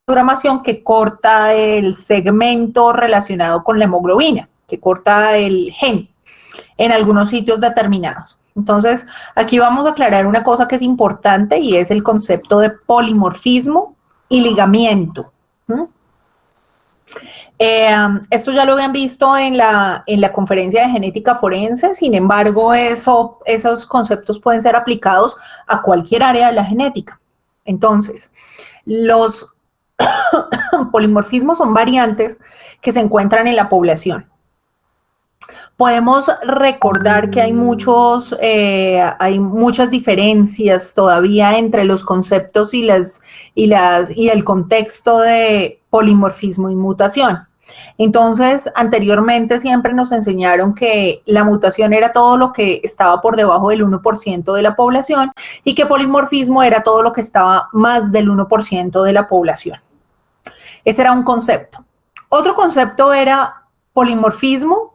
programación que corta el segmento relacionado con la hemoglobina, que corta el gen en algunos sitios determinados. Entonces, aquí vamos a aclarar una cosa que es importante y es el concepto de polimorfismo y ligamiento. Esto ya lo habían visto en la conferencia de genética forense, sin embargo, esos conceptos pueden ser aplicados a cualquier área de la genética. Entonces, los polimorfismos son variantes que se encuentran en la población. Podemos recordar que hay muchas diferencias todavía entre los conceptos y el contexto de polimorfismo y mutación. Entonces, anteriormente siempre nos enseñaron que la mutación era todo lo que estaba por debajo del 1% de la población y que polimorfismo era todo lo que estaba más del 1% de la población. Ese era un concepto. Otro concepto era polimorfismo,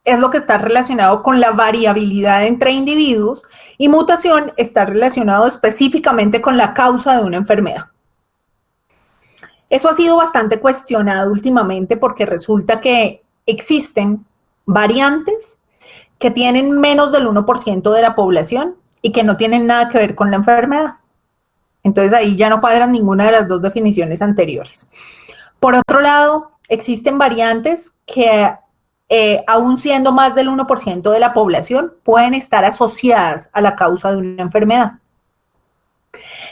es lo que está relacionado con la variabilidad entre individuos, y mutación está relacionado específicamente con la causa de una enfermedad. Eso ha sido bastante cuestionado últimamente porque resulta que existen variantes que tienen menos del 1% de la población y que no tienen nada que ver con la enfermedad. Entonces ahí ya no cuadran ninguna de las dos definiciones anteriores. Por otro lado, existen variantes que aún siendo más del 1% de la población pueden estar asociadas a la causa de una enfermedad.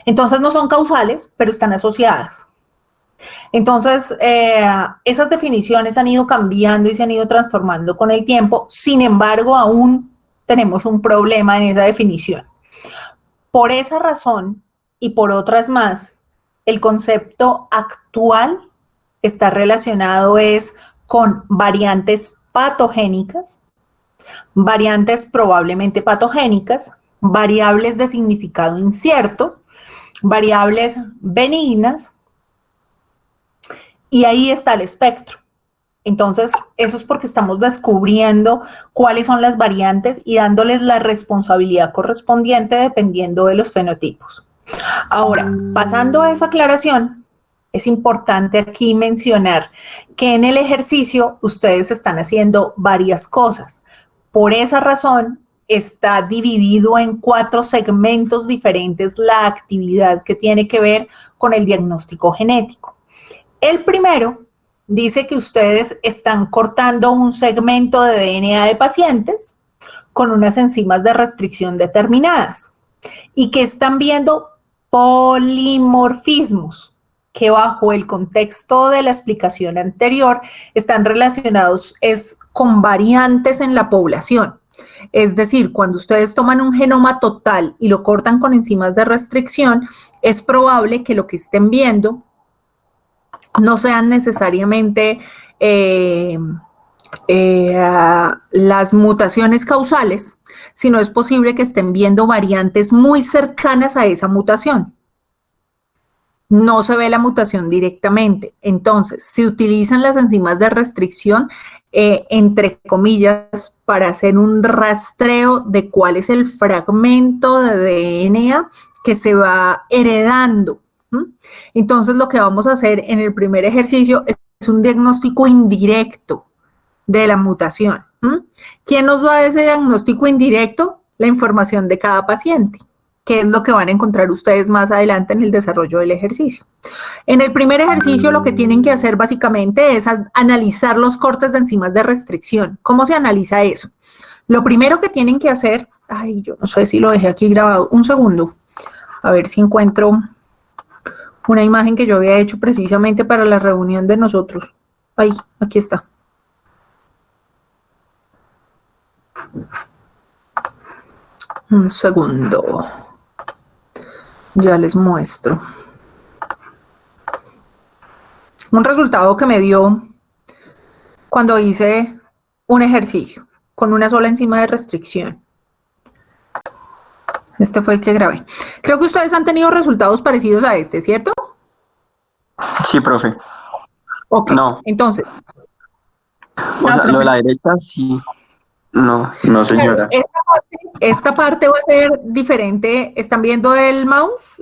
Entonces no son causales, pero están asociadas. Entonces, esas definiciones han ido cambiando y se han ido transformando con el tiempo. Sin embargo, aún tenemos un problema en esa definición. Por esa razón y por otras más, el concepto actual está relacionado con variantes patogénicas, variantes probablemente patogénicas, variables de significado incierto, variables benignas, y ahí está el espectro. Entonces, eso es porque estamos descubriendo cuáles son las variantes y dándoles la responsabilidad correspondiente dependiendo de los fenotipos. Ahora, pasando a esa aclaración, es importante aquí mencionar que en el ejercicio ustedes están haciendo varias cosas. Por esa razón, está dividido en 4 segmentos diferentes la actividad que tiene que ver con el diagnóstico genético. El primero dice que ustedes están cortando un segmento de DNA de pacientes con unas enzimas de restricción determinadas y que están viendo polimorfismos que bajo el contexto de la explicación anterior están relacionados con variantes en la población. Es decir, cuando ustedes toman un genoma total y lo cortan con enzimas de restricción, es probable que lo que estén viendo no sean necesariamente las mutaciones causales, sino es posible que estén viendo variantes muy cercanas a esa mutación. No se ve la mutación directamente. Entonces, se utilizan las enzimas de restricción, entre comillas, para hacer un rastreo de cuál es el fragmento de DNA que se va heredando. Entonces, lo que vamos a hacer en el primer ejercicio es un diagnóstico indirecto de la mutación. ¿Quién nos da ese diagnóstico indirecto? La información de cada paciente, que es lo que van a encontrar ustedes más adelante en el desarrollo del ejercicio. En el primer ejercicio lo que tienen que hacer básicamente es analizar los cortes de enzimas de restricción. ¿Cómo se analiza eso? Lo primero que tienen que hacer, yo no sé si lo dejé aquí grabado, un segundo, a ver si encuentro una imagen que yo había hecho precisamente para la reunión de nosotros. Aquí está. Un segundo. Ya les muestro. Un resultado que me dio cuando hice un ejercicio con una sola enzima de restricción. Este fue el que grabé. Creo que ustedes han tenido resultados parecidos a este, ¿cierto? Sí, profe. Ok, no. Entonces. O sea, lo de la derecha, sí. No, señora. Claro, esta parte va a ser diferente. ¿Están viendo el mouse?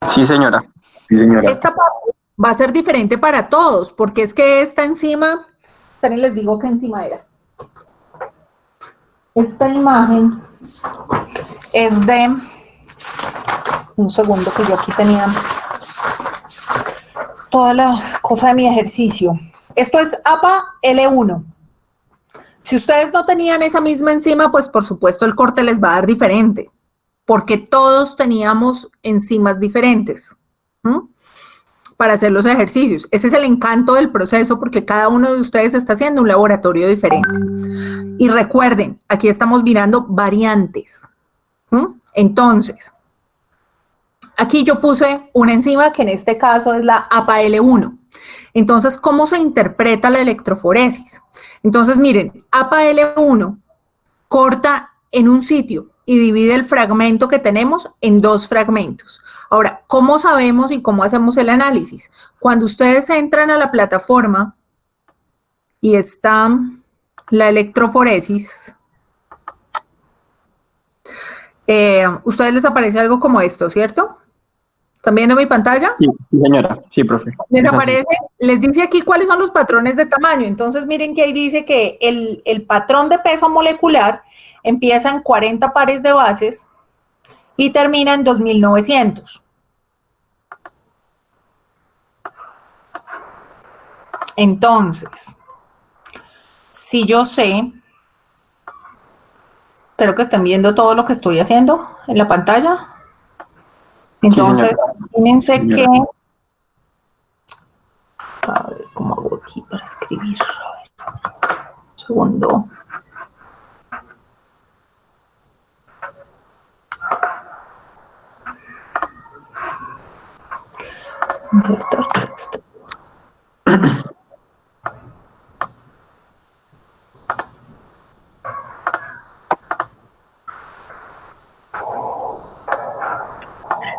Sí, señora. Sí, señora. Esta parte va a ser diferente para todos, porque es que esta enzima, también les digo qué enzima era. Esta imagen es de, un segundo que yo aquí tenía toda la cosa de mi ejercicio. Esto es APA L1. Si ustedes no tenían esa misma enzima, pues por supuesto el corte les va a dar diferente, porque todos teníamos enzimas diferentes para hacer los ejercicios. Ese es el encanto del proceso, porque cada uno de ustedes está haciendo un laboratorio diferente. Y recuerden, aquí estamos mirando variantes. Entonces, aquí yo puse una enzima que en este caso es la APA-L1. Entonces, ¿cómo se interpreta la electroforesis? Entonces, miren, APA-L1 corta en un sitio y divide el fragmento que tenemos en dos fragmentos. Ahora, ¿cómo sabemos y cómo hacemos el análisis? Cuando ustedes entran a la plataforma y está la electroforesis, ustedes les aparece algo como esto, ¿cierto? ¿Están viendo mi pantalla? Sí, señora. Sí, profe. Les aparece, les dice aquí cuáles son los patrones de tamaño. Entonces, miren que ahí dice que el patrón de peso molecular empieza en 40 pares de bases y termina en 2900. Entonces, si yo sé, espero que estén viendo todo lo que estoy haciendo en la pantalla. Entonces, fíjense que... A ver, ¿cómo hago aquí para escribir? A ver, un segundo. Insertar texto.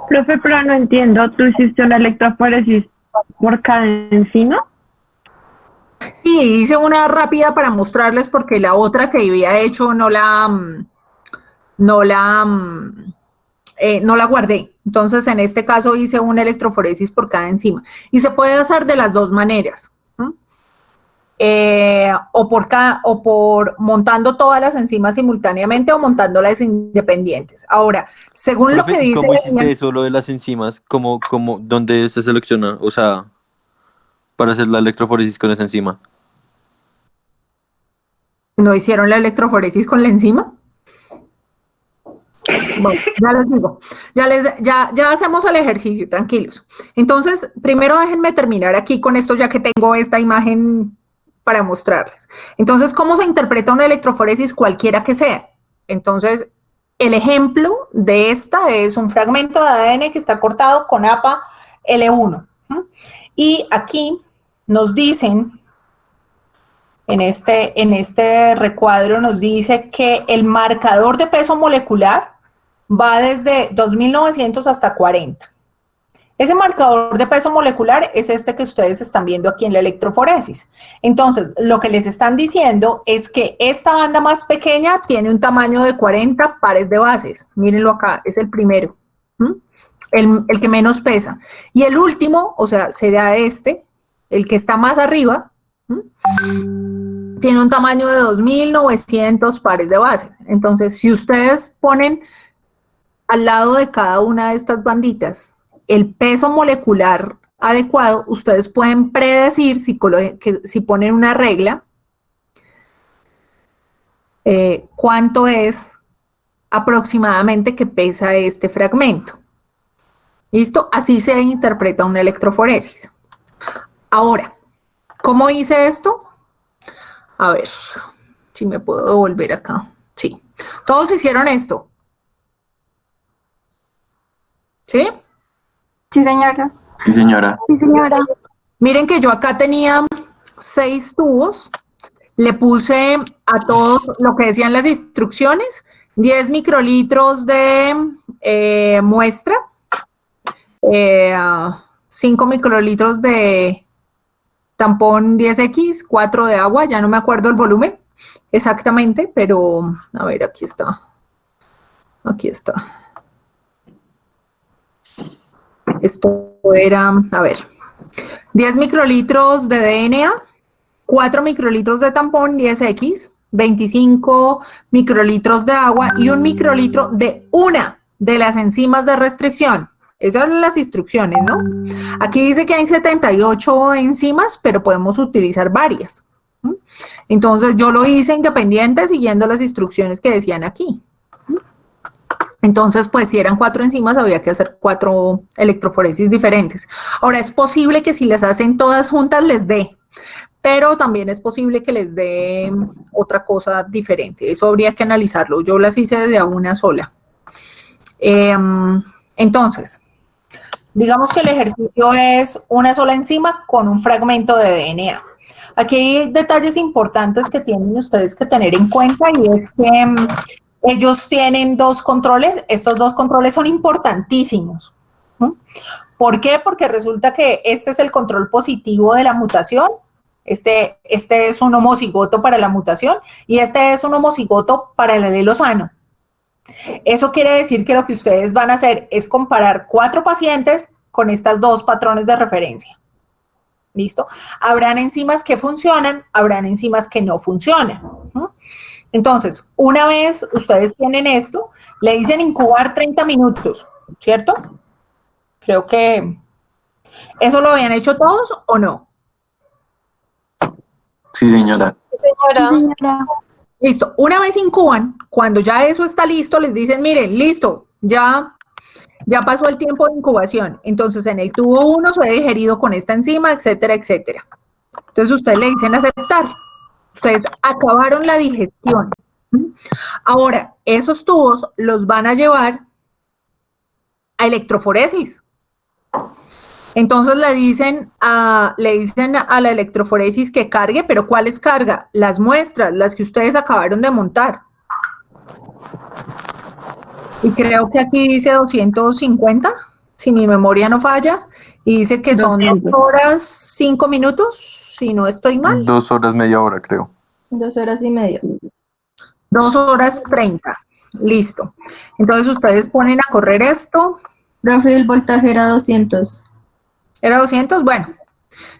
Profe, pero no entiendo, ¿tú hiciste una electroforesis por cada enzima? Sí, hice una rápida para mostrarles porque la otra que había hecho no la guardé. Entonces, en este caso hice una electroforesis por cada enzima. Y se puede hacer de las dos maneras. O por montando todas las enzimas simultáneamente o montándolas independientes. Ahora, según Profe, lo que dice... ¿cómo hiciste eso, lo de las enzimas? ¿Dónde se selecciona? O sea, para hacer la electroforesis con esa enzima. ¿No hicieron la electroforesis con la enzima? Bueno, ya les digo, ya hacemos el ejercicio, tranquilos. Entonces, primero déjenme terminar aquí con esto, ya que tengo esta imagen para mostrarles. Entonces, ¿cómo se interpreta una electroforesis cualquiera que sea? Entonces, el ejemplo de esta es un fragmento de ADN que está cortado con APA L1. Y aquí nos dicen, en este recuadro nos dice que el marcador de peso molecular va desde 2900 hasta 40. Ese marcador de peso molecular es este que ustedes están viendo aquí en la electroforesis. Entonces, lo que les están diciendo es que esta banda más pequeña tiene un tamaño de 40 pares de bases. Mírenlo acá, es el primero, el que menos pesa. Y el último, o sea, será este, el que está más arriba, tiene un tamaño de 2900 pares de bases. Entonces, si ustedes ponen al lado de cada una de estas banditas el peso molecular adecuado, ustedes pueden predecir si ponen una regla, cuánto es aproximadamente que pesa este fragmento. ¿Listo? Así se interpreta una electroforesis. Ahora, ¿cómo hice esto? A ver, si me puedo devolver acá. Sí. Todos hicieron esto. ¿Sí? Sí, señora. Sí, señora. Sí, señora. Miren que yo acá tenía 6 tubos. Le puse a todos lo que decían las instrucciones, 10 microlitros de muestra, 5 microlitros de tampón 10X, 4 de agua, ya no me acuerdo el volumen exactamente, pero a ver, aquí está. Aquí está. Esto era, a ver, 10 microlitros de DNA, 4 microlitros de tampón 10X, 25 microlitros de agua y 1 microlitro de una de las enzimas de restricción. Esas son las instrucciones, ¿no? Aquí dice que hay 78 enzimas, pero podemos utilizar varias. Entonces yo lo hice independiente siguiendo las instrucciones que decían aquí. Entonces, pues si eran 4 enzimas, había que hacer 4 electroforesis diferentes. Ahora, es posible que si las hacen todas juntas les dé, pero también es posible que les dé otra cosa diferente. Eso habría que analizarlo. Yo las hice de a una sola. Entonces, digamos que el ejercicio es una sola enzima con un fragmento de DNA. Aquí hay detalles importantes que tienen ustedes que tener en cuenta y es que ellos tienen 2 controles. Estos 2 controles son importantísimos. ¿Por qué? Porque resulta que este es el control positivo de la mutación. Este es un homocigoto para la mutación y este es un homocigoto para el alelo sano. Eso quiere decir que lo que ustedes van a hacer es comparar 4 pacientes con estas 2 patrones de referencia. ¿Listo? Habrán enzimas que funcionan, habrán enzimas que no funcionan. Entonces, una vez ustedes tienen esto, le dicen incubar 30 minutos, ¿cierto? Creo que ¿eso lo habían hecho todos o no? Sí, señora. Sí, señora. Listo. Una vez incuban, cuando ya eso está listo, les dicen, miren, listo, ya pasó el tiempo de incubación. Entonces, en el tubo 1 se ha digerido con esta enzima, etcétera, etcétera. Entonces, ustedes le dicen aceptar. Ustedes acabaron la digestión. Ahora, esos tubos los van a llevar a electroforesis. Entonces le dicen a la electroforesis que cargue, pero ¿cuáles carga? Las muestras, las que ustedes acabaron de montar. Y creo que aquí dice 250, si mi memoria no falla, y dice que son 2 horas 5 minutos, si no estoy mal. 2 horas, media hora, creo. 2 horas y media. 2 horas 30, listo. Entonces ustedes ponen a correr esto. Profe, el voltaje era 200. ¿Era 200? Bueno,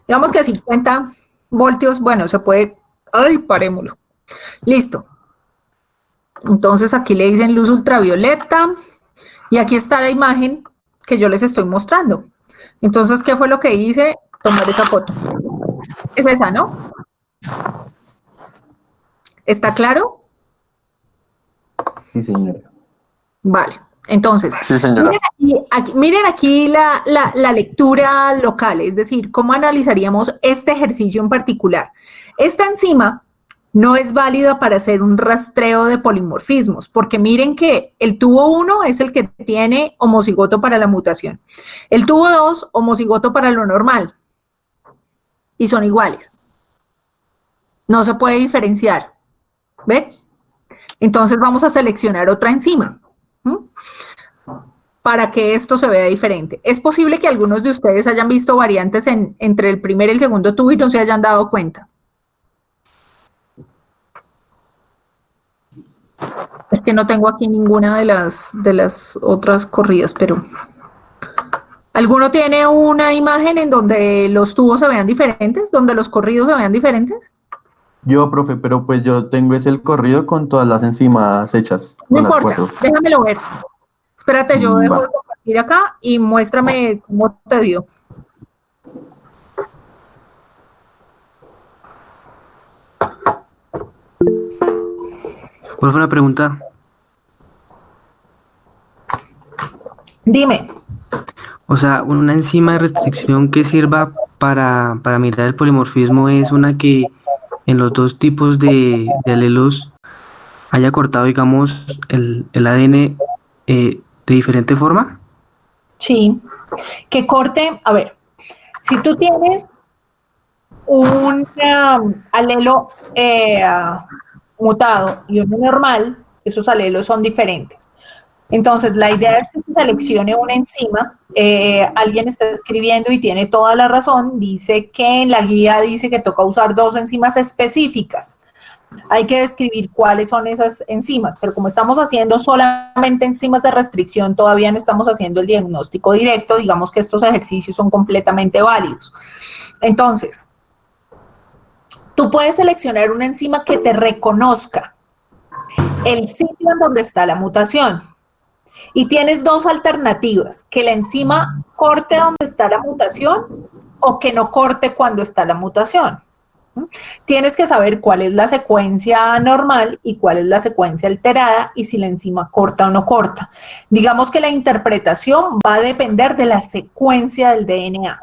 digamos que 50 voltios, bueno, se puede. Ay, parémoslo. Listo. Entonces aquí le dicen luz ultravioleta y aquí está la imagen que yo les estoy mostrando. Entonces, ¿qué fue lo que hice? Tomar esa foto. Es esa, ¿no? ¿Está claro? Sí, señora. Vale. Entonces, Sí, señora. Miren aquí la lectura local, es decir, cómo analizaríamos este ejercicio en particular. Esta enzima no es válida para hacer un rastreo de polimorfismos, porque miren que el tubo 1 es el que tiene homocigoto para la mutación. El tubo 2, homocigoto para lo normal. Y son iguales. No se puede diferenciar. ¿Ven? Entonces vamos a seleccionar otra enzima para que esto se vea diferente. Es posible que algunos de ustedes hayan visto variantes entre el primer y el segundo tubo y no se hayan dado cuenta. Es que no tengo aquí ninguna de las otras corridas, pero ¿alguno tiene una imagen en donde los tubos se vean diferentes, donde los corridos se vean diferentes? Yo, profe, pero pues yo tengo el corrido con todas las enzimas hechas. No con las importa, 4. déjamelo ver. Espérate, yo dejo Va. de compartir acá y muéstrame cómo te dio. ¿Cuál fue la pregunta? Dime. O sea, una enzima de restricción que sirva para mirar el polimorfismo es una que en los 2 tipos de alelos haya cortado, digamos, el ADN de diferente forma. Sí, que corte, a ver, si tú tienes un alelo mutado y uno normal, esos alelos son diferentes. Entonces, la idea es que se seleccione una enzima. Alguien está escribiendo y tiene toda la razón. Dice que en la guía dice que toca usar 2 enzimas específicas. hay que describir cuáles son esas enzimas, pero como estamos haciendo solamente enzimas de restricción, todavía no estamos haciendo el diagnóstico directo, digamos que estos ejercicios son completamente válidos. Entonces, tú puedes seleccionar una enzima que te reconozca el sitio en donde está la mutación. Y tienes dos alternativas, que la enzima corte donde está la mutación o que no corte cuando está la mutación. Tienes que saber cuál es la secuencia normal y cuál es la secuencia alterada y si la enzima corta o no corta. Digamos que la interpretación va a depender de la secuencia del DNA.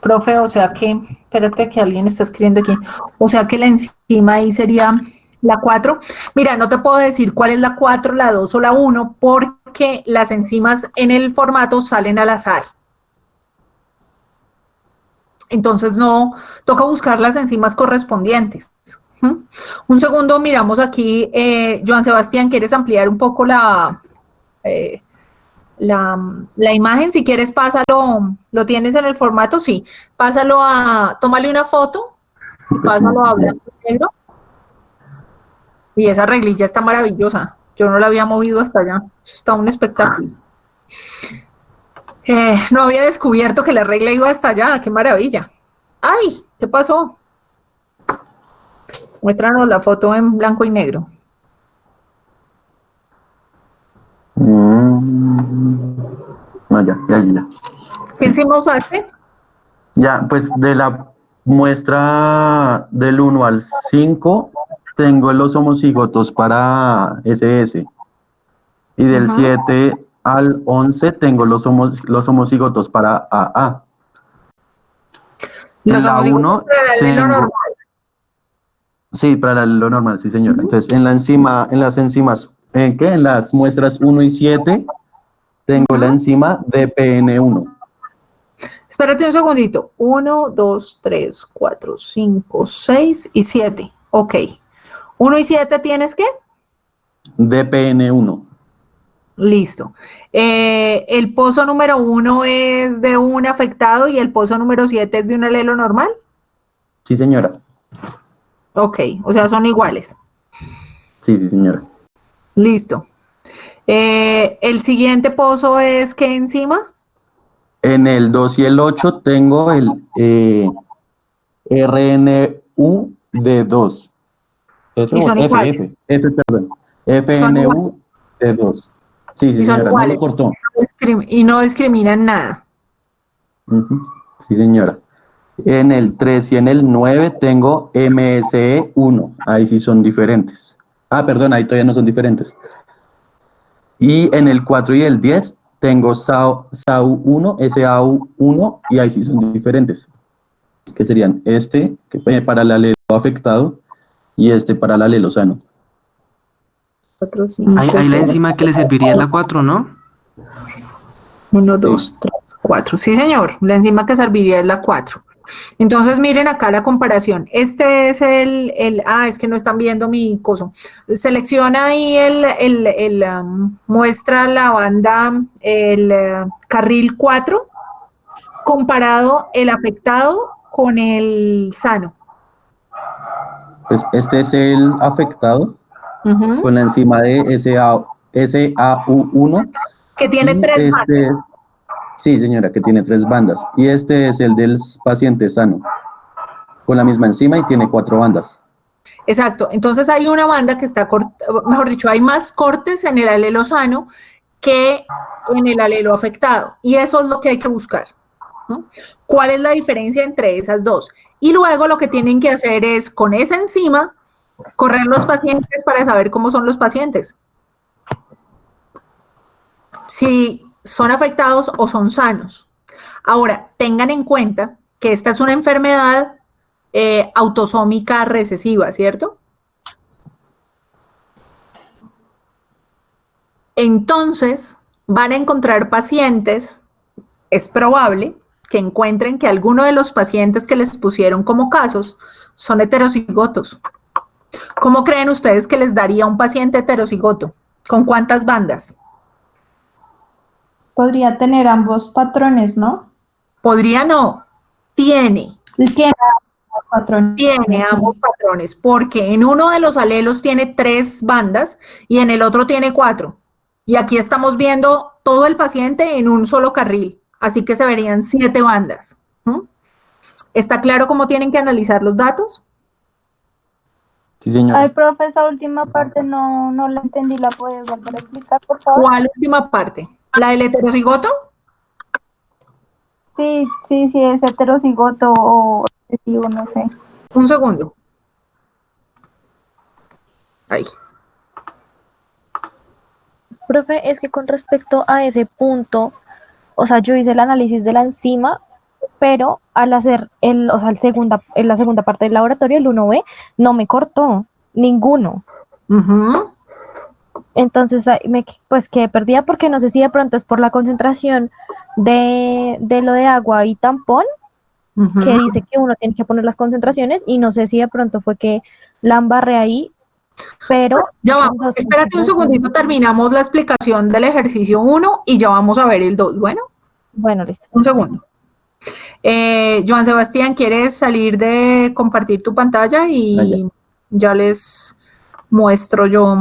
Profe, o sea que, espérate que alguien está escribiendo aquí, o sea que la enzima ahí sería la 4. Mira, no te puedo decir cuál es la 4, la 2 o la 1 porque las enzimas en el formato salen al azar. Entonces no, toca buscar las enzimas correspondientes. Un segundo, miramos aquí, Joan Sebastián, ¿quieres ampliar un poco la imagen? Si quieres, pásalo, ¿lo tienes en el formato? Sí, pásalo tómale una foto, pásalo a blanco y negro. Y esa reglilla está maravillosa, yo no la había movido hasta allá, eso está un espectáculo. No había descubierto que la regla iba hasta allá, qué maravilla. ¡Ay! ¿Qué pasó? Muéstranos la foto en blanco y negro. No, ya. ¿Qué enzima usaste? Ya, pues de la muestra del 1 al 5 tengo los homocigotos para SS. Y del 7 al 11 tengo los homocigotos para AA. Los homocigotos para el alelo normal. Sí, para el alelo normal, sí, señora. Entonces, en las enzimas, en las muestras 1 y 7 tengo la enzima DPN1. Espérate un segundito. 1, 2, 3, 4, 5, 6 y 7. Ok. 1 y 7 ¿tienes qué? DPN1. Listo. ¿El pozo número 1 es de un afectado y el pozo número 7 es de un alelo normal? Sí, señora. Ok, o sea, son iguales. Sí, señora. Listo. ¿El siguiente pozo es qué enzima? En el 2 y el 8 tengo el RNU de 2. Y son iguales. FNU de 2. Sí, señora, no lo cortó. Y no discriminan nada. Sí, señora. En el 3 y en el 9 tengo MSE1. Ahí sí son diferentes. Perdón, ahí todavía no son diferentes. Y en el 4 y el 10 tengo SAU1, SAU1, y ahí sí son diferentes. Que serían que para el alelo afectado y para el alelo sano. 4, 5, Ahí la enzima que le serviría es la 4, ¿no? 1, 2, 3, 4. Sí, señor. La enzima que serviría es la 4. Entonces, miren acá la comparación. Este es es que no están viendo mi coso. Selecciona ahí muestra la banda, el carril 4, comparado el afectado con el sano. Pues este es el afectado con la enzima de SAU1. Que tiene 3 bandas. Sí, señora, que tiene 3 bandas. Y este es el del paciente sano, con la misma enzima y tiene 4 bandas. Exacto. Entonces hay una banda que está, mejor dicho, hay más cortes en el alelo sano que en el alelo afectado. Y eso es lo que hay que buscar, ¿no? ¿Cuál es la diferencia entre esas dos? Y luego lo que tienen que hacer es, con esa enzima, correr los pacientes para saber cómo son los pacientes. Si son afectados o son sanos. Ahora, tengan en cuenta que esta es una enfermedad autosómica recesiva, ¿cierto? Entonces, van a encontrar pacientes, es probable que encuentren que alguno de los pacientes que les pusieron como casos son heterocigotos. ¿Cómo creen ustedes que les daría un paciente heterocigoto? ¿Con cuántas bandas? Podría tener ambos patrones, ¿no? Podría no, tiene. Tiene patrones. Tiene ambos patrones, porque en uno de los alelos tiene 3 bandas y en el otro tiene 4. Y aquí estamos viendo todo el paciente en un solo carril, así que se verían 7 bandas. ¿Está claro cómo tienen que analizar los datos? Sí, señora. Ay, profe, esa última parte no la entendí, ¿la puedes volver a explicar, por favor? ¿Cuál última parte? ¿La del heterocigoto? Sí, es heterocigoto o recesivo, no sé. Un segundo. Ahí. Profe, es que con respecto a ese punto, o sea, yo hice el análisis de la enzima, pero al hacer en la segunda parte del laboratorio, el 1B, no me cortó ninguno. Entonces, pues quedé perdida porque no sé si de pronto es por la concentración de lo de agua y tampón, que dice que uno tiene que poner las concentraciones, y no sé si de pronto fue que la embarré ahí, pero... Ya vamos, espérate un segundito, terminamos la explicación del ejercicio 1 y ya vamos a ver el 2, ¿bueno? Bueno, listo. Un segundo. Joan Sebastián, ¿quieres salir de compartir tu pantalla? Y ya les muestro yo.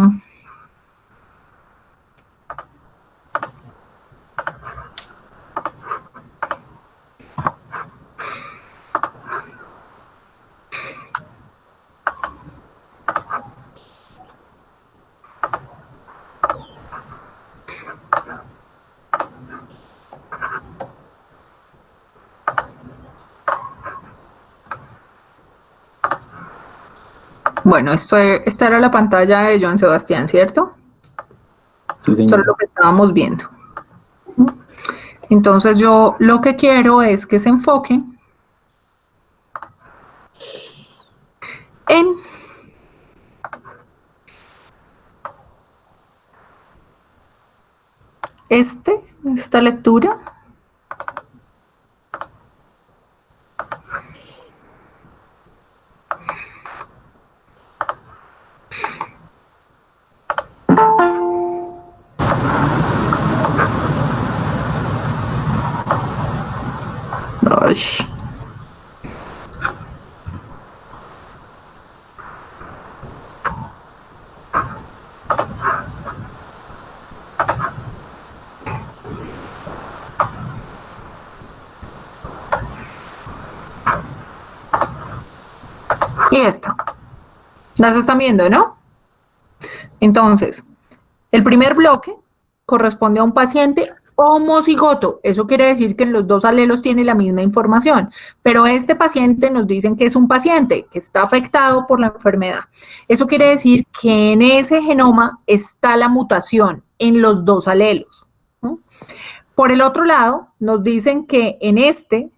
Bueno, esta era la pantalla de Joan Sebastián, ¿cierto? Sí, Esto señora. es lo que estábamos viendo. Entonces yo lo que quiero es que se enfoquen en esta lectura. Ay. Y esta. Las están viendo, ¿no? Entonces, el primer bloque corresponde a un paciente homocigoto. Eso quiere decir que los 2 alelos tienen la misma información, pero este paciente nos dicen que es un paciente que está afectado por la enfermedad. Eso quiere decir que en ese genoma está la mutación en los 2 alelos. Por el otro lado, nos dicen que en este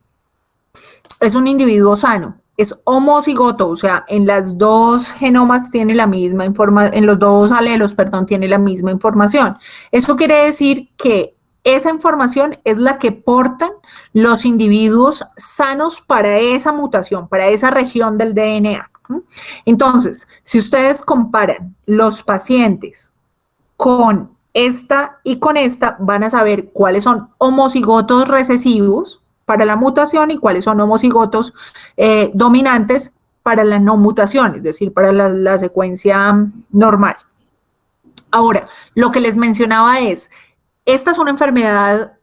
es un individuo sano. Es homocigoto, o sea, en las 2 genomas tiene la misma información, en los 2 alelos, perdón, tiene la misma información. Eso quiere decir que esa información es la que portan los individuos sanos para esa mutación, para esa región del DNA. Entonces, si ustedes comparan los pacientes con esta y con esta, van a saber cuáles son homocigotos recesivos para la mutación y cuáles son homocigotos dominantes para la no mutación, es decir, para la secuencia normal. Ahora, lo que les mencionaba es, esta es una enfermedad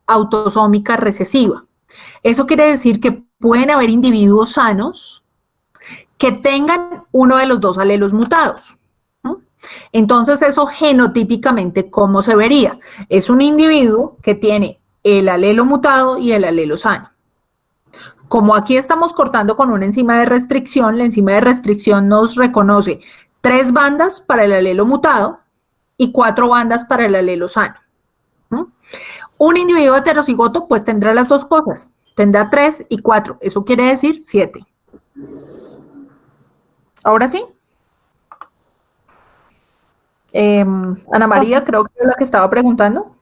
autosómica recesiva. Eso quiere decir que pueden haber individuos sanos que tengan uno de los 2 alelos mutados. Entonces, eso genotípicamente, ¿cómo se vería? Es un individuo que tiene el alelo mutado y el alelo sano. Como aquí estamos cortando con una enzima de restricción, la enzima de restricción nos reconoce 3 bandas para el alelo mutado y 4 bandas para el alelo sano. Un individuo heterocigoto pues tendrá las 2 cosas, tendrá 3 y 4, eso quiere decir 7. ¿Ahora sí? Ana María, creo que es la que estaba preguntando.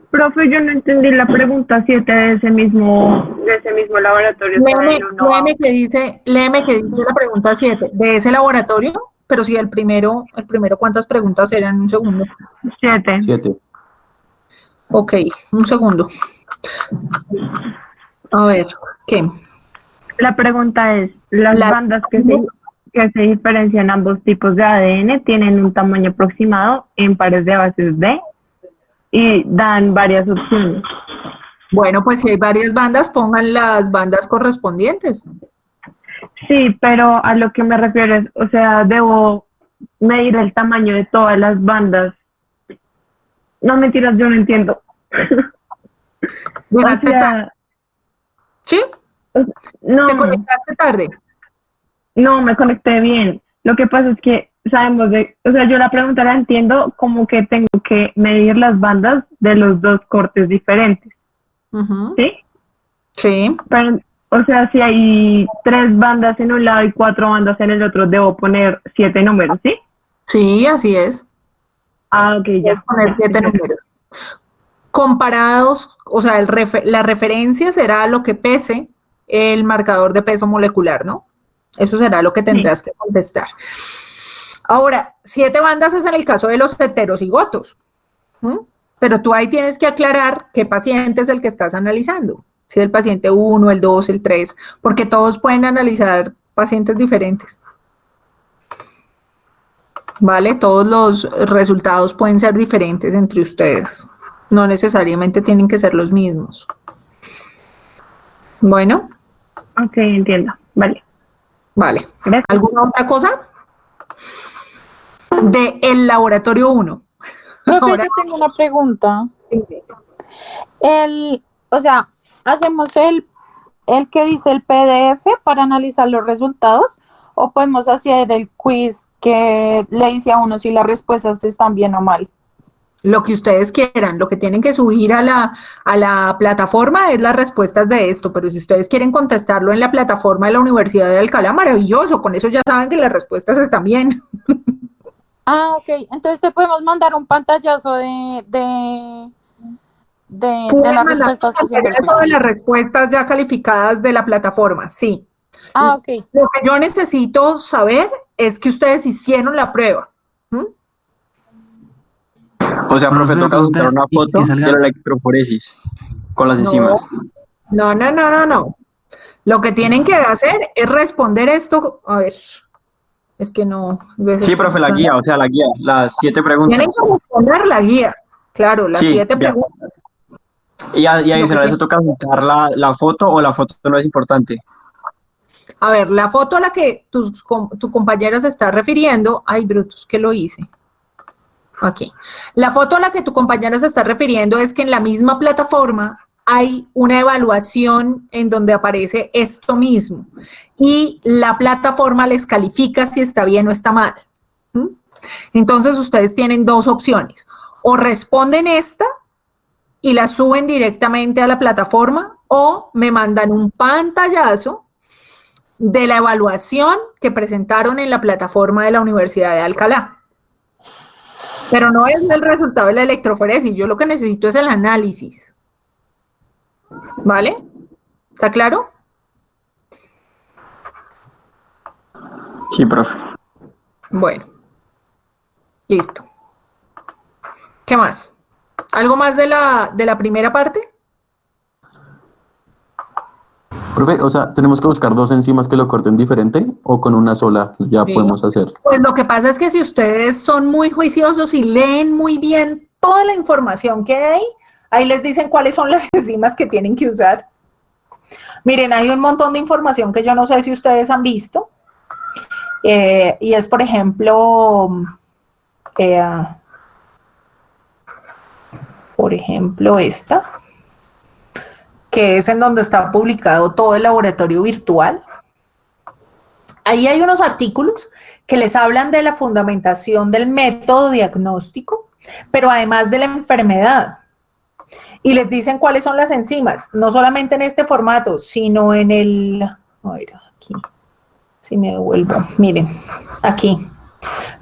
Profe, yo no entendí la pregunta 7 de ese mismo laboratorio. Léeme que dice la pregunta 7 de ese laboratorio, pero sí el primero, ¿cuántas preguntas eran? Un segundo. 7. Ok, un segundo. A ver, ¿qué? La pregunta es, ¿las La- bandas que se diferencian ambos tipos de ADN tienen un tamaño aproximado en pares de bases D y dan varias opciones? Bueno, pues si hay varias bandas, pongan las bandas correspondientes. Sí, pero a lo que me refiero es, o sea, debo medir el tamaño de todas las bandas. No, mentiras, yo no entiendo. O Llegaste tarde. sea, ¿Sí? no, ¿Te conectaste tarde? no me conecté bien. Lo que pasa es que sabemos o sea, yo la pregunta la entiendo como que tengo que medir las bandas de los dos cortes diferentes, Ujú. ¿sí? Sí. Pero, o sea, si hay 3 bandas en un lado y 4 bandas en el otro, debo poner 7 números, ¿sí? Sí, así es. Ah, ok, ya. Poner ya, 7 perfecto. números. Comparados, o sea, la referencia será lo que pese el marcador de peso molecular, ¿no? Eso será lo que tendrás que contestar. Ahora, 7 bandas es en el caso de los heterocigotos, ¿m? Pero tú ahí tienes que aclarar qué paciente es el que estás analizando. Si es el paciente 1, el 2, el 3, porque todos pueden analizar pacientes diferentes. ¿Vale? Todos los resultados pueden ser diferentes entre ustedes. No necesariamente tienen que ser los mismos. Bueno, Ok, entiendo. Vale. vale. Gracias. ¿Alguna otra cosa? De el laboratorio 1. Profe, Ahora, yo tengo una pregunta. O sea, hacemos el que dice el PDF para analizar los resultados, o podemos hacer el quiz que le dice a uno si las respuestas están bien o mal. lo que ustedes quieran, lo que tienen que subir a la plataforma es las respuestas de esto, pero si ustedes quieren contestarlo en la plataforma de la Universidad de Alcalá, maravilloso, con eso ya saben que las respuestas están bien. Ah, ok. Entonces te podemos mandar un pantallazo de Pueden las mandar respuestas haciendo el quiz. todas las respuestas ya calificadas de la plataforma, sí. Ah, ok. Lo que yo necesito saber es que ustedes hicieron la prueba. ¿Mm? O sea, profe, Profe, toca pregunta juntar una y foto que de salga. la electroforesis con las enzimas. No. Lo que tienen que hacer es responder esto. A ver, es que no. Sí, profe, la guía, o sea, la guía, las 7 preguntas. Tienen que responder la guía. Claro, las Sí, 7 ya. preguntas. Y Lo que adicional a eso tiene- toca juntar la foto, o la foto no es importante. A ver, la foto a la que tu compañera se está refiriendo. Ay, brutos, que lo hice. Aquí. La foto a la que tu compañera se está refiriendo es que en la misma plataforma hay una evaluación en donde aparece esto mismo y la plataforma les califica si está bien o está mal. ¿Mm? Entonces ustedes tienen dos opciones. O responden esta y la suben directamente a la plataforma o me mandan un pantallazo de la evaluación que presentaron en la plataforma de la Universidad de Alcalá. Pero no es el resultado de la electroforesis, yo lo que necesito es el análisis. ¿Vale? ¿Está claro? Sí, profe. Bueno. Listo. ¿Qué más? ¿Algo más de la primera parte? Profe, o sea, ¿tenemos que buscar 2 enzimas que lo corten diferente o con una sola ya Sí. podemos hacer? Pues lo que pasa es que si ustedes son muy juiciosos y leen muy bien toda la información que hay, ahí les dicen cuáles son las enzimas que tienen que usar. Miren, hay un montón de información que yo no sé si ustedes han visto. Y es, por ejemplo, esta, que es en donde está publicado todo el laboratorio virtual. Ahí hay unos artículos que les hablan de la fundamentación del método diagnóstico, pero además de la enfermedad. Y les dicen cuáles son las enzimas, no solamente en este formato, sino en el... A ver, aquí, si me devuelvo. Miren, aquí.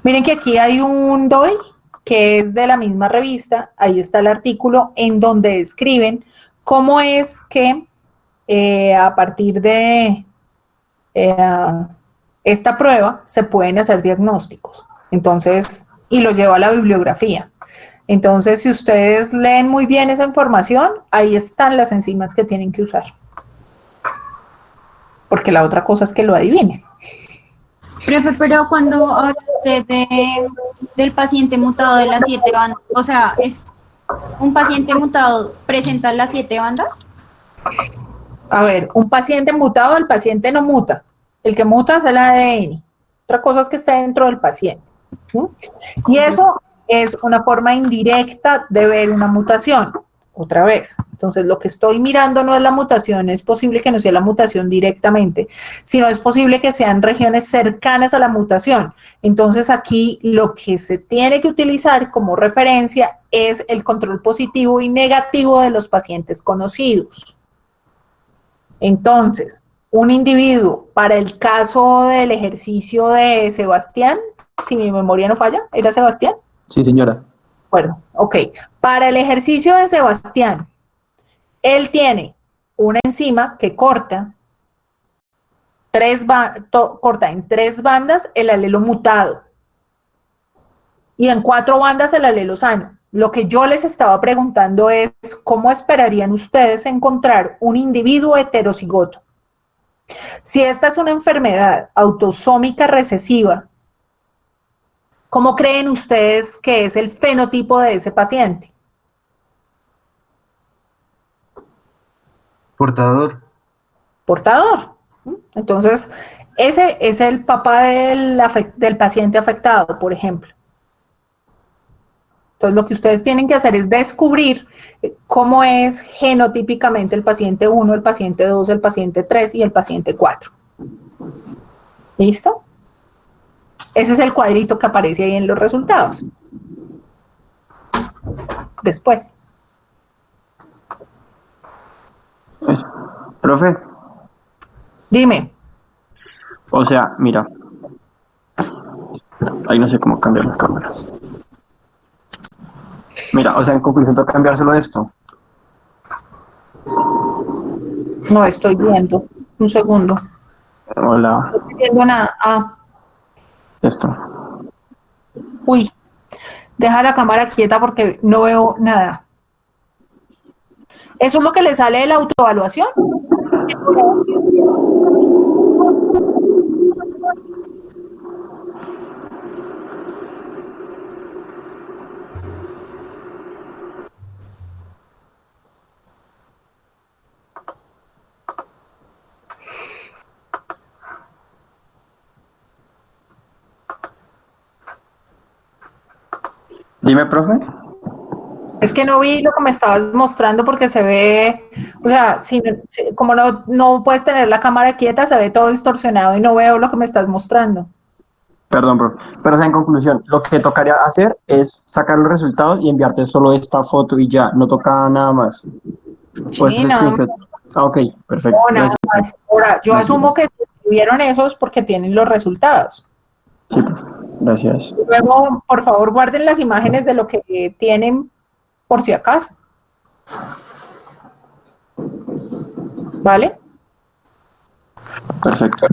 Miren que aquí hay un DOI que es de la misma revista. Ahí está el artículo en donde describen cómo es que a partir de esta prueba se pueden hacer diagnósticos. Entonces, y lo lleva a la bibliografía. Entonces, si ustedes leen muy bien esa información, ahí están las enzimas que tienen que usar. Porque la otra cosa es que lo adivinen. Profe, pero cuando habla usted del paciente mutado de las 7 bandas, o sea, ¿es un paciente mutado presenta las 7 bandas? A ver, un paciente mutado, el paciente no muta. El que muta es el ADN. Otra cosa es que está dentro del paciente. ¿Sí? Y eso es una forma indirecta de ver una mutación. Otra vez. Entonces, lo que estoy mirando no es la mutación, es posible que no sea la mutación directamente, sino es posible que sean regiones cercanas a la mutación. Entonces, aquí lo que se tiene que utilizar como referencia es el control positivo y negativo de los pacientes conocidos. Entonces, un individuo, para el caso del ejercicio de Sebastián, si mi memoria no falla, ¿era Sebastián? Sí, señora. Bueno, ok. Para el ejercicio de Sebastián, él tiene una enzima que corta en 3 bandas el alelo mutado y en 4 bandas el alelo sano. Lo que yo les estaba preguntando es, ¿cómo esperarían ustedes encontrar un individuo heterocigoto? Si esta es una enfermedad autosómica recesiva, ¿cómo creen ustedes que es el fenotipo de ese paciente? Portador. Portador. Entonces, ese es el papá del paciente afectado, por ejemplo. Entonces, lo que ustedes tienen que hacer es descubrir cómo es genotípicamente el paciente 1, el paciente 2, el paciente 3 y el paciente 4. ¿Listo? Ese es el cuadrito que aparece ahí en los resultados. Después. Profe, Dime. o sea, mira, ahí no sé cómo cambiar la cámara. Mira, o sea, en conclusión, tengo que cambiárselo de esto. No estoy viendo. Un segundo. Hola, No estoy viendo nada. Ah, esto. uy. Deja la cámara quieta porque no veo nada. ¿Eso es lo que le sale de la autoevaluación? Dime, profe. Es que no vi lo que me estabas mostrando porque se ve, o sea, como no puedes tener la cámara quieta, se ve todo distorsionado y no veo lo que me estás mostrando. Perdón, profe. Pero o sea, en conclusión, lo que tocaría hacer es sacar los resultados y enviarte solo esta foto y ya, no toca nada más. O Sí, este nada más. screenshot. Ah, ok, perfecto. No, nada más. Ahora, yo asumo que si escribieron esos porque tienen los resultados. Sí, profe. Gracias. Luego, por favor, guarden las imágenes de lo que tienen por si acaso. ¿Vale? Perfecto.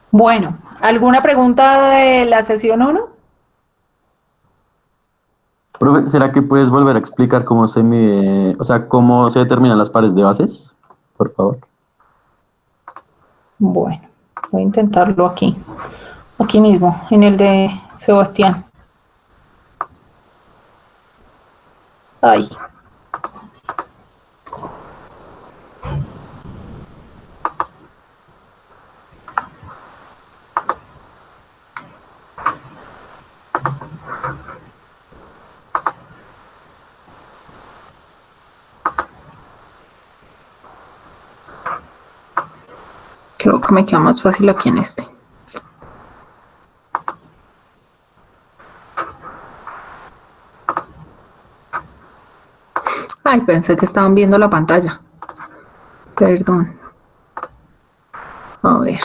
Bueno, ¿alguna pregunta de la sesión 1? Profe, ¿será que puedes volver a explicar cómo se mide, o sea, cómo se determinan las pares de bases? Por favor. Bueno, voy a intentarlo aquí mismo, en el de Sebastián. Ay. Creo que me queda más fácil aquí en este. Ay, pensé que estaban viendo la pantalla. Perdón. A ver.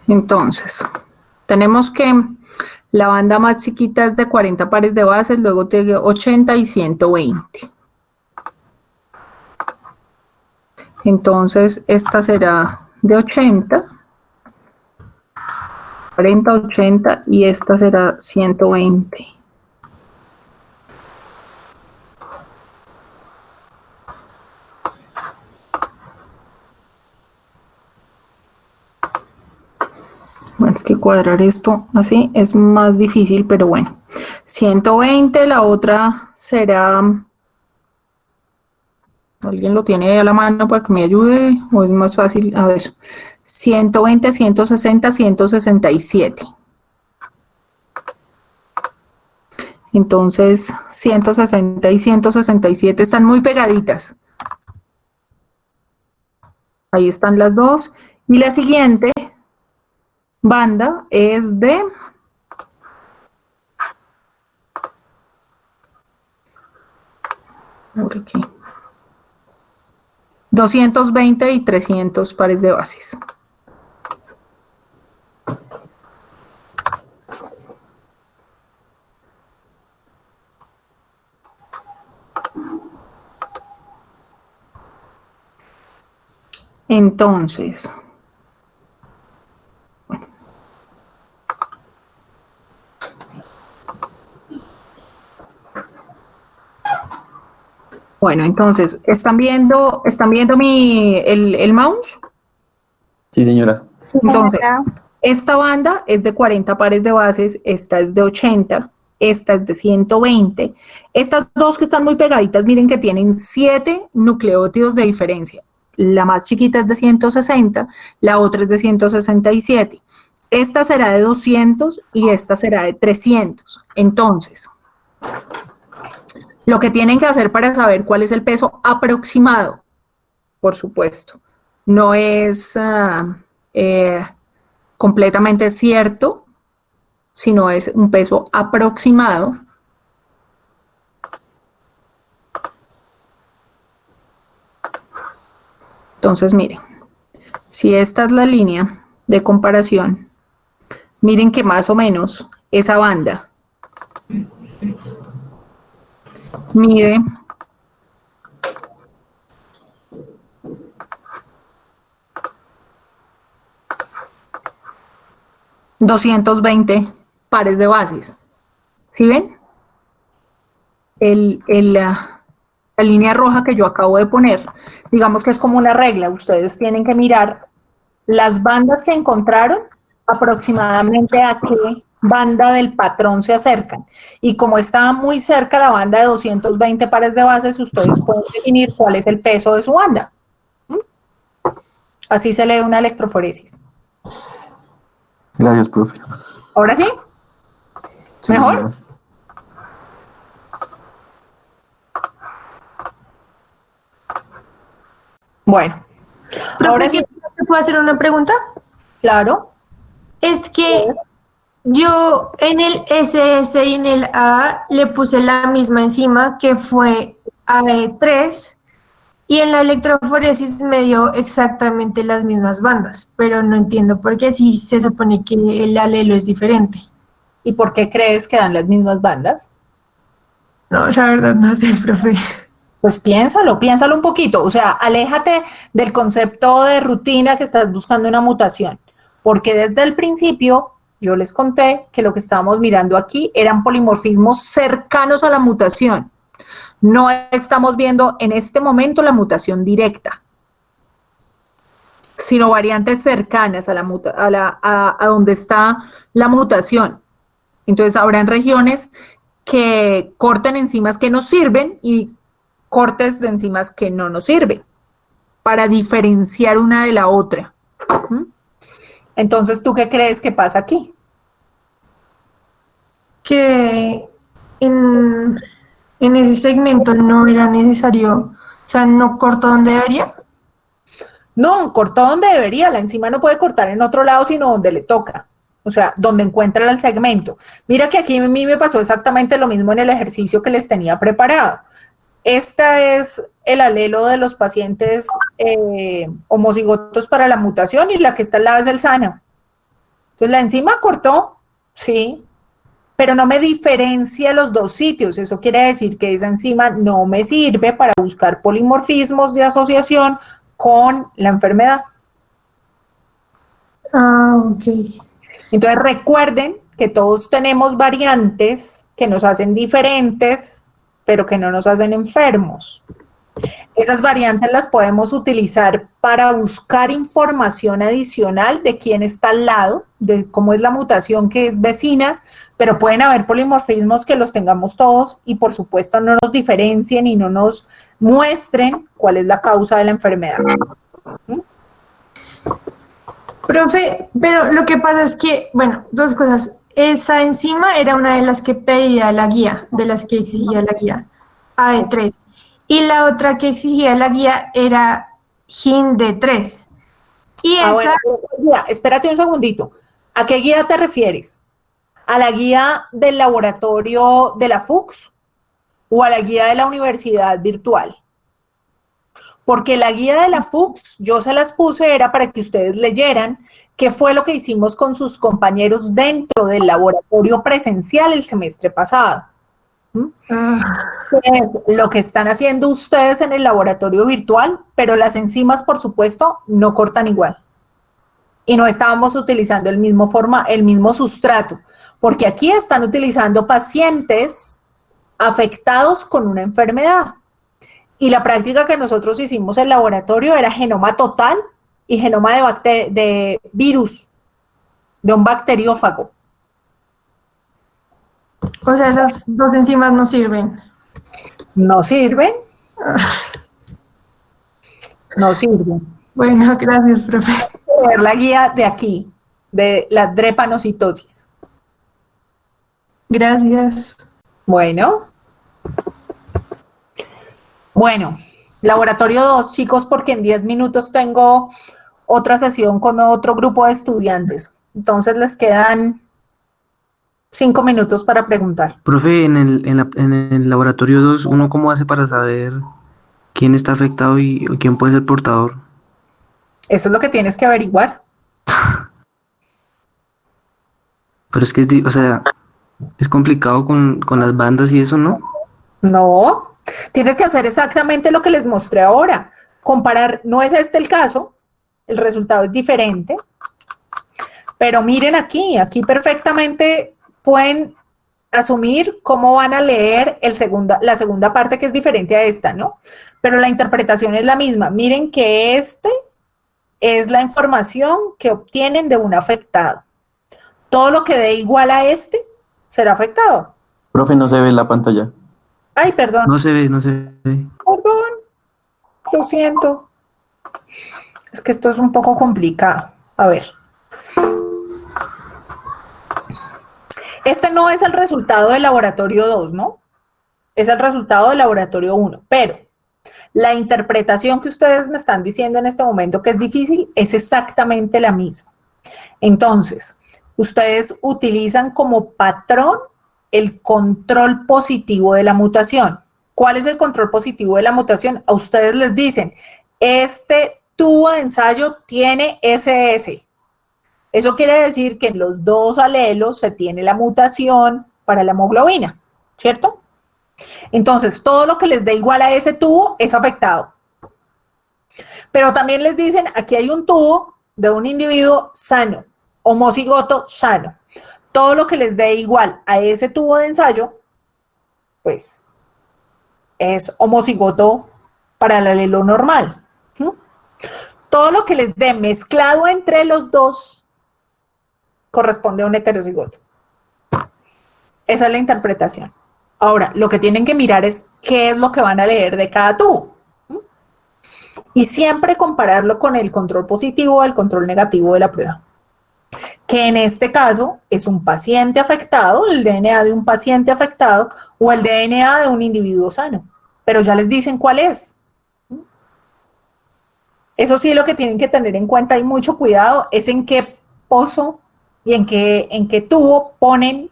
Entonces, tenemos que La banda más chiquita es de 40 pares de bases, luego tiene 80 y 120. Entonces, esta será de 80, 40, 80 y esta será 120. Bueno, es que cuadrar esto así es más difícil, pero bueno. 120, la otra será... ¿Alguien lo tiene ahí a la mano para que me ayude? ¿O es más fácil? A ver, 120, 160, 167. Entonces, 160 y 167 están muy pegaditas. Ahí están las dos. Y la siguiente banda es de... Por aquí. 220 y 300 pares de bases. Entonces, bueno, entonces, ¿están viendo el mouse? Sí, señora. Entonces, esta banda es de 40 pares de bases, esta es de 80, esta es de 120. Estas dos que están muy pegaditas, miren que tienen 7 nucleótidos de diferencia. La más chiquita es de 160, la otra es de 167. Esta será de 200 y esta será de 300. Entonces, lo que tienen que hacer para saber cuál es el peso aproximado, por supuesto, no es completamente cierto, sino es un peso aproximado. Entonces, miren, si esta es la línea de comparación, miren que más o menos esa banda mide 220 pares de bases. ¿Sí ven? La línea roja que yo acabo de poner, digamos que es como una regla. Ustedes tienen que mirar las bandas que encontraron, aproximadamente a qué banda del patrón se acercan. Y como está muy cerca la banda de 220 pares de bases, ustedes pueden definir cuál es el peso de su banda. Así se lee una electroforesis. Gracias, profe. ¿Ahora sí? Sí, ¿Mejor? señora. Bueno, ahora sí, ¿te puedo hacer una pregunta? claro. Es que yo en el SS y en el A le puse la misma enzima que fue AE3 y en la electroforesis me dio exactamente las mismas bandas, pero no entiendo por qué si se supone que el alelo es diferente. ¿Y por qué crees que dan las mismas bandas? No, la verdad no sé, profe. Pues piénsalo un poquito. O sea, aléjate del concepto de rutina que estás buscando una mutación. Porque desde el principio yo les conté que lo que estábamos mirando aquí eran polimorfismos cercanos a la mutación. No estamos viendo en este momento la mutación directa, sino variantes cercanas a donde está la mutación. Entonces habrán regiones que corten enzimas que nos sirven y cortes de enzimas que no nos sirven para diferenciar una de la otra. Entonces, ¿tú qué crees que pasa aquí? Que en ese segmento no era necesario, o sea, no cortó donde debería. No, cortó donde debería. La enzima no puede cortar en otro lado, sino donde le toca. O sea, donde encuentra el segmento. Mira que aquí a mí me pasó exactamente lo mismo en el ejercicio que les tenía preparado. Este es el alelo de los pacientes homocigotos para la mutación y la que está al lado es el sano. Entonces, la enzima cortó, sí, pero no me diferencia los dos sitios. Eso quiere decir que esa enzima no me sirve para buscar polimorfismos de asociación con la enfermedad. Ah, ok. Entonces recuerden que todos tenemos variantes que nos hacen diferentes, pero que no nos hacen enfermos. Esas variantes las podemos utilizar para buscar información adicional de quién está al lado, de cómo es la mutación que es vecina, pero pueden haber polimorfismos que los tengamos todos y por supuesto no nos diferencien y no nos muestren cuál es la causa de la enfermedad. Profe, pero lo que pasa es que, bueno, dos cosas. Esa enzima era una de las que pedía la guía, de las que exigía la guía, AE3. Y la otra que exigía la guía era HIND3. Y esa... Bueno, espérate un segundito. ¿A qué guía te refieres? ¿A la guía del laboratorio de la FUCS o a la guía de la universidad virtual? Porque la guía de la FUCS, yo se las puse, era para que ustedes leyeran qué fue lo que hicimos con sus compañeros dentro del laboratorio presencial el semestre pasado. Es lo que están haciendo ustedes en el laboratorio virtual, pero las enzimas, por supuesto, no cortan igual. Y no estábamos utilizando el mismo sustrato, porque aquí están utilizando pacientes afectados con una enfermedad. Y la práctica que nosotros hicimos en el laboratorio era genoma total y genoma de virus, de un bacteriófago. O sea, esas dos enzimas no sirven. ¿No sirven? No sirven. Bueno, gracias, profe. Ver la guía de aquí, de la drepanocitosis. Gracias. Bueno, laboratorio 2, chicos, porque en 10 minutos tengo otra sesión con otro grupo de estudiantes. Entonces les quedan 5 minutos para preguntar. Profe, en el laboratorio 2, ¿uno cómo hace para saber quién está afectado y quién puede ser portador? Eso es lo que tienes que averiguar. Pero es que, o sea, es complicado con las bandas y eso, ¿no? No, tienes que hacer exactamente lo que les mostré ahora. Comparar, no es este el caso, el resultado es diferente, pero miren aquí perfectamente pueden asumir cómo van a leer la segunda parte que es diferente a esta, ¿no? Pero la interpretación es la misma. Miren que este es la información que obtienen de un afectado. Todo lo que dé igual a este será afectado. Profe, no se ve en la pantalla. Ay, perdón. No se ve. Perdón, lo siento. Es que esto es un poco complicado. A ver. Este no es el resultado del laboratorio 2, ¿no? Es el resultado del laboratorio 1, pero la interpretación que ustedes me están diciendo en este momento que es difícil es exactamente la misma. Entonces, ustedes utilizan como patrón el control positivo de la mutación. ¿Cuál es el control positivo de la mutación? A ustedes les dicen, este tubo de ensayo tiene SS. Eso quiere decir que en los dos alelos se tiene la mutación para la hemoglobina, ¿cierto? Entonces, todo lo que les dé igual a ese tubo es afectado. Pero también les dicen, aquí hay un tubo de un individuo sano, homocigoto sano. Todo lo que les dé igual a ese tubo de ensayo, pues, es homocigoto para el alelo normal. Todo lo que les dé mezclado entre los dos corresponde a un heterocigoto. Esa es la interpretación. Ahora, lo que tienen que mirar es qué es lo que van a leer de cada tubo. Y siempre compararlo con el control positivo o el control negativo de la prueba. Que en este caso es un paciente afectado, el DNA de un paciente afectado o el DNA de un individuo sano. Pero ya les dicen cuál es. Eso sí, lo que tienen que tener en cuenta y mucho cuidado es en qué pozo y en qué tubo ponen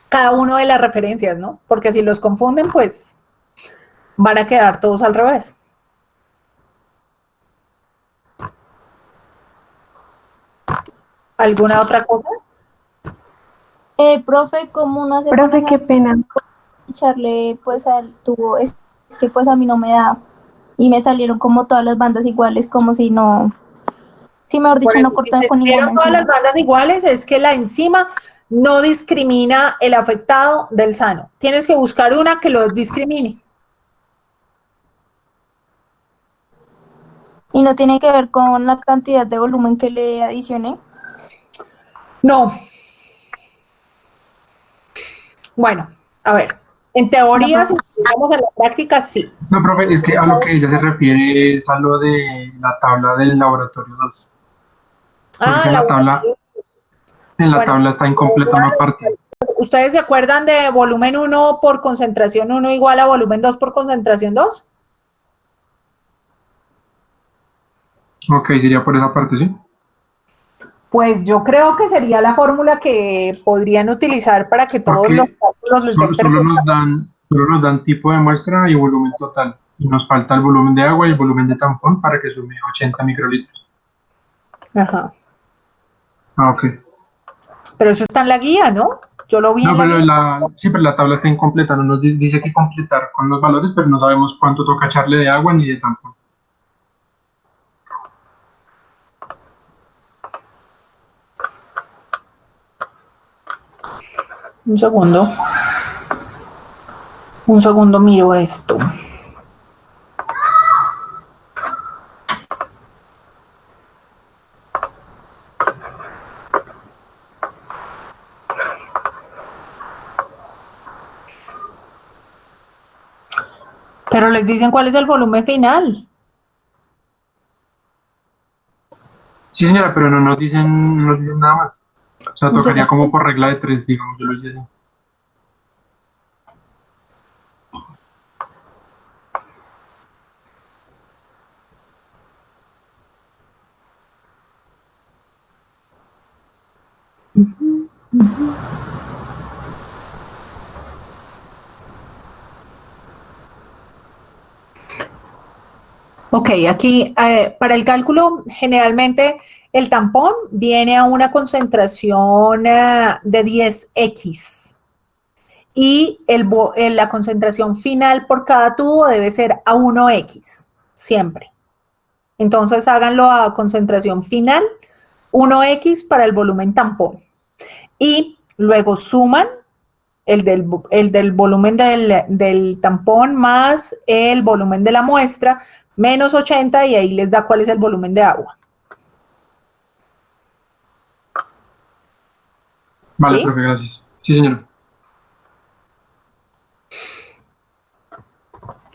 cada uno de las referencias, ¿no? Porque si los confunden, pues van a quedar todos al revés. ¿Alguna otra cosa? Profe, ¿cómo uno hace Profe, qué pena. echarle pues al tubo? Es que pues a mí no me da y me salieron como todas las bandas iguales, como si no, sí, mejor Por dicho, eso, no si cortó te con ninguna salieron todas las enzima. bandas iguales, es que la enzima no discrimina el afectado del sano. Tienes que buscar una que los discrimine. Y no tiene que ver con la cantidad de volumen que le adicioné. No. Bueno, a ver, en teoría, si vamos a la práctica, sí. No, profe, es que a lo que ella se refiere es a lo de la tabla del laboratorio 2. Porque si en la Bueno, tabla está incompleta una parte. ¿ustedes se acuerdan de volumen 1 por concentración 1 igual a volumen 2 por concentración 2? Ok, sería por esa parte, ¿sí? Pues yo creo que sería la fórmula que podrían utilizar para que todos los Porque cálculos les den solo nos dan tipo de muestra y volumen total. Y nos falta el volumen de agua y el volumen de tampón para que sume 80 microlitros. Ajá. Ah, ok. Pero eso está en la guía, ¿no? Yo lo vi No, en la pero guía. sí, pero la tabla está incompleta. No nos dice que completar con los valores, pero no sabemos cuánto toca echarle de agua ni de tampón. Un segundo. Un segundo, miro esto. Pero les dicen cuál es el volumen final. Sí, señora, pero no nos dicen nada más. O sea, tocaría como por regla de 3, digamos, yo lo hice así. Ok, aquí para el cálculo generalmente el tampón viene a una concentración de 10x y la concentración final por cada tubo debe ser a 1x, siempre. Entonces háganlo a concentración final 1x para el volumen tampón y luego suman el del volumen del tampón más el volumen de la muestra menos 80 y ahí les da cuál es el volumen de agua. Vale, ¿Sí? profe, gracias. Sí, señora.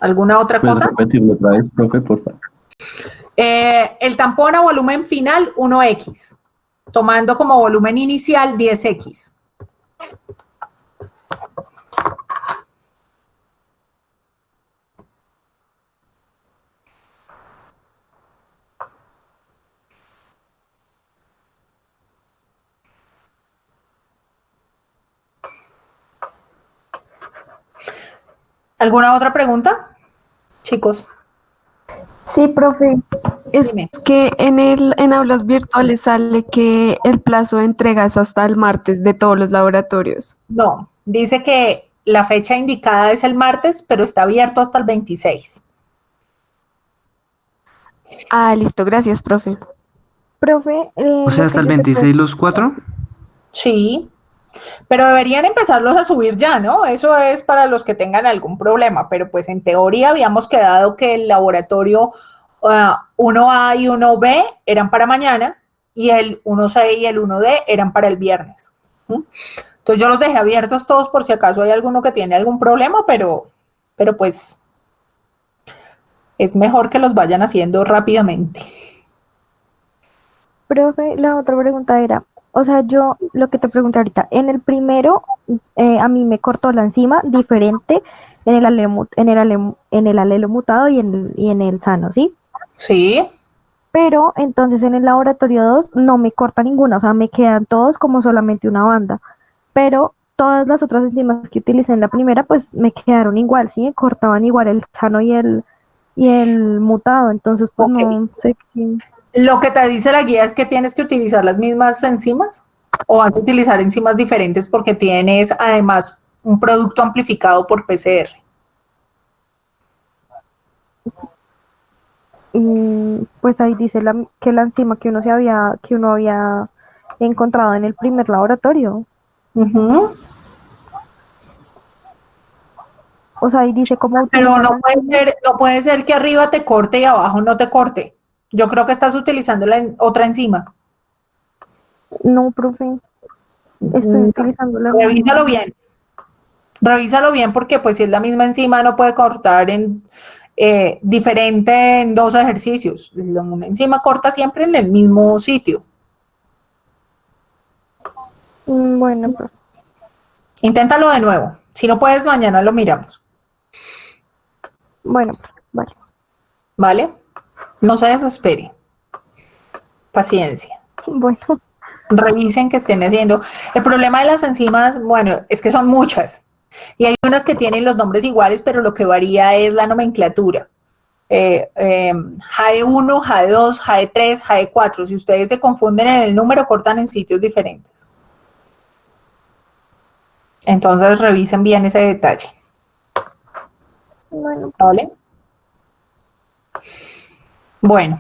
¿Alguna otra ¿Puedes cosa? repetirlo otra vez, profe, por favor? El tampón a volumen final 1x, tomando como volumen inicial 10x. ¿Alguna otra pregunta, chicos? Sí, profe. Es Dime. que en aulas virtuales sale que el plazo de entrega es hasta el martes de todos los laboratorios. No, dice que la fecha indicada es el martes, pero está abierto hasta el 26. Ah, listo, gracias, profe. Profe, O sea, hasta el 26 los 4. Sí, pero deberían empezarlos a subir ya, ¿no? Eso es para los que tengan algún problema, pero pues en teoría habíamos quedado que el laboratorio 1A y 1B eran para mañana y el 1C y el 1D eran para el viernes. ¿Mm? Entonces yo los dejé abiertos todos por si acaso hay alguno que tiene algún problema, pero pues es mejor que los vayan haciendo rápidamente. Profe, la otra pregunta era, o sea, yo lo que te pregunté ahorita, en el primero a mí me cortó la enzima diferente en el alelo mutado y en el sano, ¿sí? Sí. Pero entonces en el laboratorio 2 no me corta ninguna, o sea, me quedan todos como solamente una banda, pero todas las otras enzimas que utilicé en la primera, pues me quedaron igual, ¿sí? Cortaban igual el sano y el mutado, entonces pues no sé qué. Lo que te dice la guía es que tienes que utilizar las mismas enzimas. ¿O vas a utilizar enzimas diferentes porque tienes además un producto amplificado por PCR? Pues ahí dice que la enzima que uno había encontrado en el primer laboratorio. Ujú. O sea, ahí dice cómo Pero utiliza no la puede enzima. ser, no puede ser que arriba te corte y abajo no te corte. Yo creo que estás utilizando otra enzima. No, profe, estoy utilizando la misma. Revísalo bien. Revísalo bien porque pues si es la misma enzima no puede cortar diferente en dos ejercicios. Una enzima corta siempre en el mismo sitio. Bueno, profe. Inténtalo de nuevo. Si no puedes, mañana lo miramos. Bueno, vale. ¿Vale? No se desespere. Paciencia. Bueno. Revisen que estén haciendo. El problema de las enzimas, bueno, es que son muchas. Y hay unas que tienen los nombres iguales, pero lo que varía es la nomenclatura. JE1, JE2, JE3, JE4. Si ustedes se confunden en el número, cortan en sitios diferentes. Entonces revisen bien ese detalle. Bueno. ¿Vale? Bueno,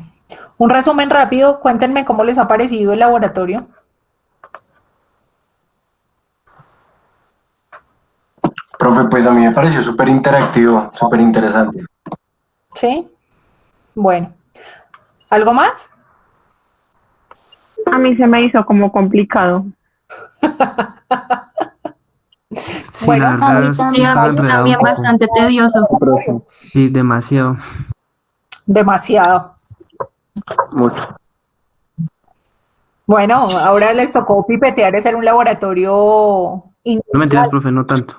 un resumen rápido. Cuéntenme cómo les ha parecido el laboratorio. Profe, pues a mí me pareció súper interactivo, súper interesante. ¿Sí? Bueno. ¿Algo más? A mí se me hizo como complicado. Sí, Bueno, la verdad Sí, estaba a mí enredado un también poco. bastante tedioso. Sí, demasiado. Demasiado. Mucho. Bueno, ahora les tocó pipetear y hacer un laboratorio No mentiras, profe, no tanto.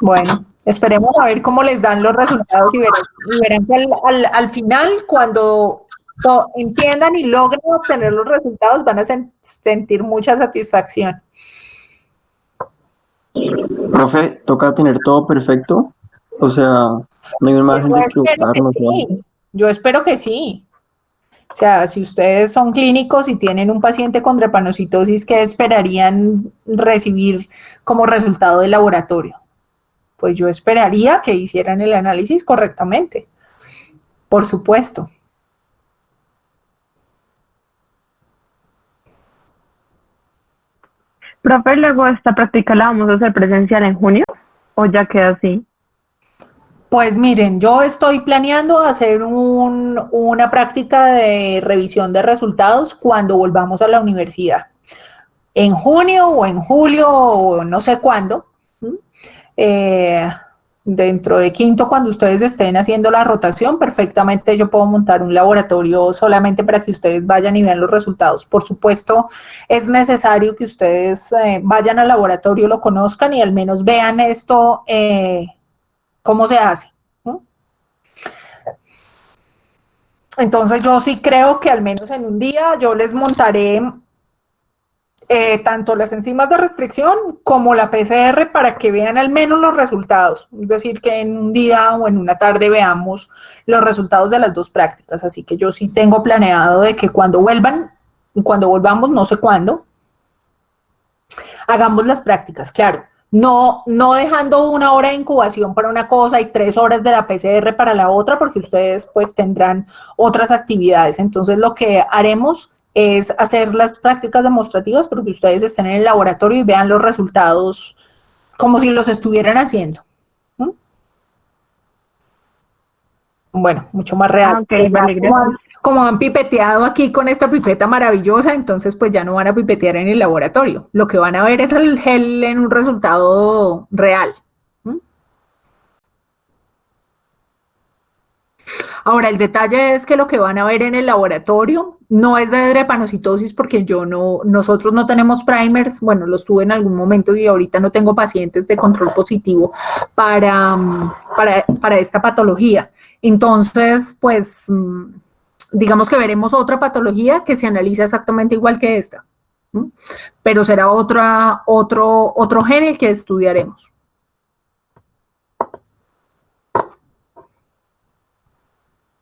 Bueno, esperemos a ver cómo les dan los resultados y verán que al final, cuando entiendan y logren obtener los resultados, van a sentir mucha satisfacción. Profe, toca tener todo perfecto. O sea, no hay un margen de Yo espero que equivocarnos. ¿No? sí. Yo espero que sí. O sea, si ustedes son clínicos y tienen un paciente con drepanocitosis, ¿qué esperarían recibir como resultado del laboratorio? Pues yo esperaría que hicieran el análisis correctamente, por supuesto. Profe, luego esta práctica la vamos a hacer presencial en junio, o ya queda así. Pues miren, yo estoy planeando hacer una práctica de revisión de resultados cuando volvamos a la universidad. En junio o en julio o no sé cuándo. Dentro de quinto, cuando ustedes estén haciendo la rotación, perfectamente yo puedo montar un laboratorio solamente para que ustedes vayan y vean los resultados. Por supuesto, es necesario que ustedes vayan al laboratorio, lo conozcan y al menos vean esto, cómo se hace. Entonces yo sí creo que al menos en un día yo les montaré tanto las enzimas de restricción como la PCR para que vean al menos los resultados. Es decir, que en un día o en una tarde veamos los resultados de las dos prácticas. Así que yo sí tengo planeado de que cuando volvamos, no sé cuándo, hagamos las prácticas, claro. No dejando 1 hora de incubación para una cosa y 3 horas de la PCR para la otra, porque ustedes pues tendrán otras actividades. Entonces lo que haremos es hacer las prácticas demostrativas porque ustedes estén en el laboratorio y vean los resultados como si los estuvieran haciendo. Bueno, mucho más real. Okay, vale, como han pipeteado aquí con esta pipeta maravillosa, entonces pues ya no van a pipetear en el laboratorio. Lo que van a ver es el gel en un resultado real. Ahora, el detalle es que lo que van a ver en el laboratorio no es de drepanocitosis porque nosotros no tenemos primers, bueno, los tuve en algún momento y ahorita no tengo pacientes de control positivo para esta patología. Entonces, pues, digamos que veremos otra patología que se analiza exactamente igual que esta, pero será otro gen el que estudiaremos.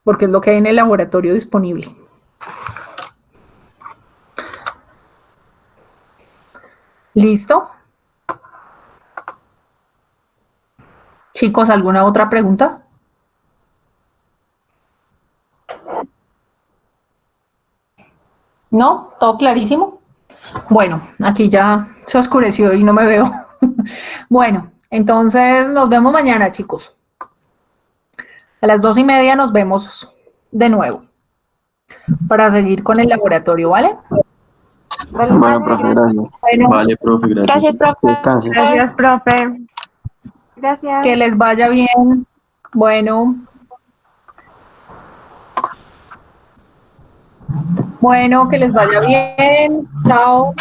Porque es lo que hay en el laboratorio disponible. ¿Listo? Chicos, ¿alguna otra pregunta? ¿No? ¿Todo clarísimo? Bueno, aquí ya se oscureció y no me veo. Bueno, entonces nos vemos mañana, chicos. A las 2:30 nos vemos de nuevo para seguir con el laboratorio, ¿vale? Bueno, profe, gracias. Bueno, Vale, profe, gracias. Gracias, profe. Descanse. Gracias, profe. Gracias. que les vaya bien. Bueno. Bueno, que les vaya bien. Chao.